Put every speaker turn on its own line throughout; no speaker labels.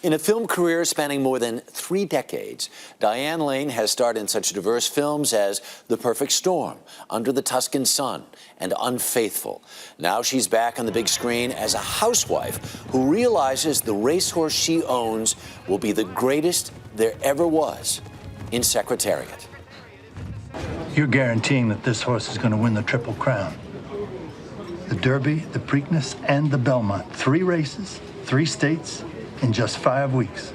In a film career spanning more than 3 decades, Diane Lane has starred in such diverse films as The Perfect Storm, Under the Tuscan Sun, and Unfaithful. Now she's back on the big screen as a housewife who realizes the racehorse she owns will be the greatest there ever was in Secretariat.
You're guaranteeing that this horse is going to win the Triple Crown. The Derby, the Preakness, and the Belmont. 3 races, 3 states, in just 5 weeks.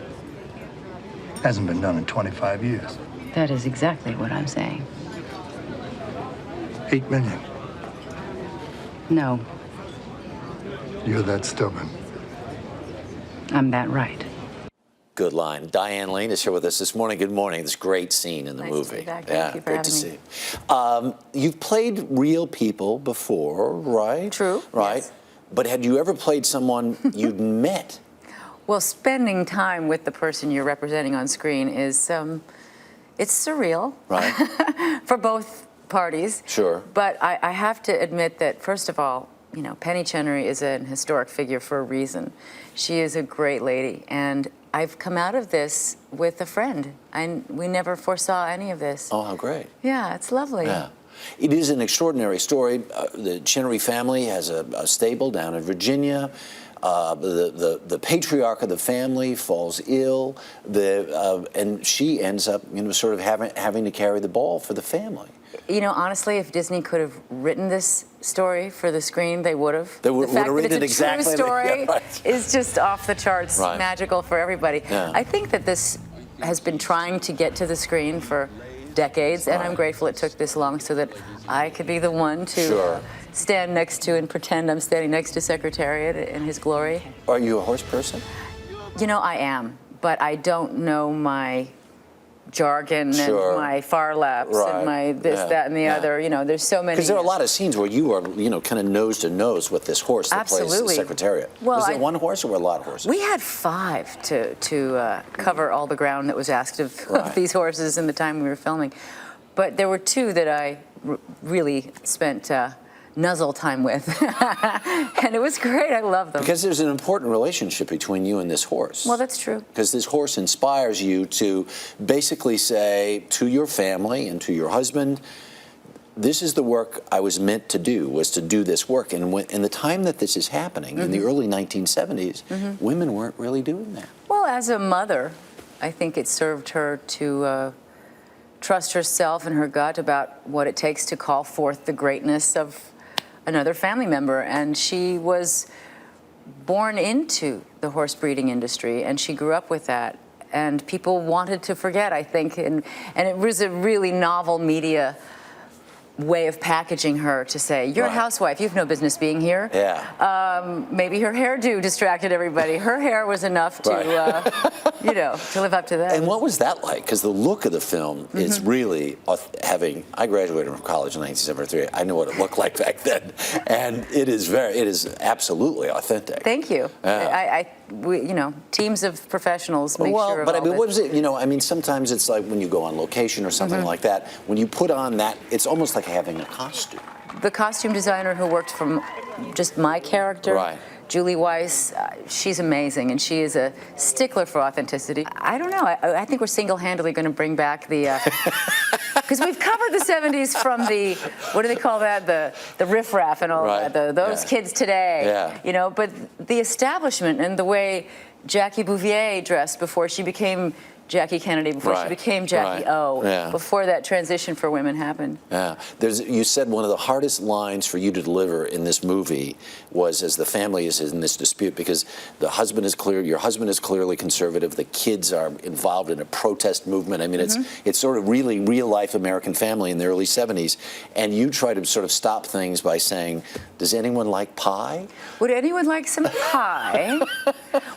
Hasn't been done in 25 years.
That is exactly what I'm saying.
8 million.
No,
You're that stubborn.
I'm that right.
Good line. Diane Lane is here with us this morning. Good morning. This great scene in the
Nice
movie.
to be back.
Yeah,
Thank you for
great to
having
see you. You've played real people before, right?
True.
Right.
Yes.
But had you ever played someone you'd met?
Well, spending time with the person you're representing on screen is, it's surreal.
Right.
For both parties.
Sure.
But I have to admit that, first of all, you know, Penny Chenery is an historic figure for a reason. She is a great lady, and I've come out of this with a friend, and we never foresaw any of this.
Oh, how great.
Yeah, it's lovely.
Yeah. It is an extraordinary story. The Chenery family has a stable down in Virginia. The patriarch of the family falls ill, and she ends up, you know, sort of having to carry the ball for the family.
You know, honestly, if Disney could have written this story for the screen, they would have.
They would have written it exactly.
The fact that it's a true story
Yeah, right.
is just off the charts,
Right.
magical for everybody.
Yeah.
I think that this has been trying to get to the screen for decades, and
Right.
I'm grateful it took this long so that I could be the one to
Sure.
stand next to and pretend I'm standing next to Secretariat in his glory.
Are you a horse person?
You know, I am, but I don't know my jargon
Sure.
and my far laps
Right.
and my this,
Yeah.
that, and the
Yeah.
other. You know, there's so many.
Because there are a lot of scenes where you are, you know, kind of nose to nose with this horse that plays the
Absolutely.
Secretariat.
Well,
was it one horse or were a lot of horses?
We had 5 to cover all the ground that was asked of
Right.
these horses in the time we were filming. But there were 2 that I really spent nuzzle time with. And it was great. I love them.
Because there's an important relationship between you and this horse.
Well, that's true.
Because this horse inspires you to basically say to your family and to your husband, this is the work I was meant to do, was to do this work. And in the time that this is happening, in the early 1970s, women weren't really doing that.
Well, as a mother, I think it served her to trust herself and her gut about what it takes to call forth the greatness of another family member. And she was born into the horse breeding industry, and she grew up with that. And people wanted to forget, I think, and it was a really novel media way of packaging her to say, you're
Right.
a housewife, you've no business being here.
Yeah.
Maybe her hairdo distracted everybody. Her hair was enough to, you know, to live up to that.
And what was that like? Because the look of the film is really I graduated from college in 1973. I know what it looked like back then, and it is absolutely authentic.
Thank you.
Yeah.
We, you know, teams of professionals make sure of
but I
all
mean,
this.
what was it? You know, I mean, sometimes it's like when you go on location or something like that. When you put on that, it's almost like having a costume.
The costume designer who worked from just my character,
Right.
Julie Weiss, she's amazing, and she is a stickler for authenticity. I don't know. I think we're single-handedly going to bring back the... Because we've covered the 70s from the, what do they call that? The riffraff and all
Right.
that, those
Yeah.
kids today.
Yeah.
You know, but the establishment and the way Jackie Bouvier dressed before she became Jackie Kennedy, before she
Right.
became Jackie
Right.
O,
Yeah.
before that transition for women happened.
Yeah, you said one of the hardest lines for you to deliver in this movie was as the family is in this dispute because your husband is clearly conservative, the kids are involved in a protest movement. I mean, it's sort of really real life American family in the early 70s, and you try to sort of stop things by saying, does anyone like pie?
Would anyone like some pie?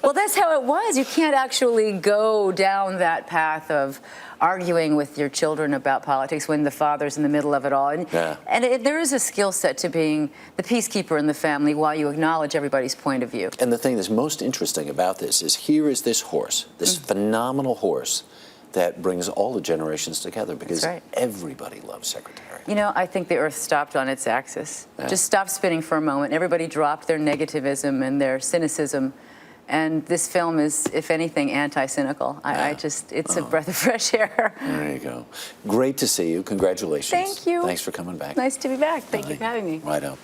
Well, that's how it was. You can't actually go down that path of arguing with your children about politics when the father's in the middle of it all. And,
Yeah.
there is a skill set to being the peacekeeper in the family while you acknowledge everybody's point of view.
And the thing that's most interesting about this is here is this horse, this phenomenal horse that brings all the generations together because
right.
everybody loves Secretariat.
You know, I think the Earth stopped on its axis.
Yeah.
Just stopped spinning for a moment. Everybody dropped their negativism and their cynicism And this film is, if anything, anti-cynical. I just, it's a breath of fresh air.
There you go. Great to see you. Congratulations.
Thank you.
Thanks for coming back.
Nice to be back. Thank you for having me.
Right up.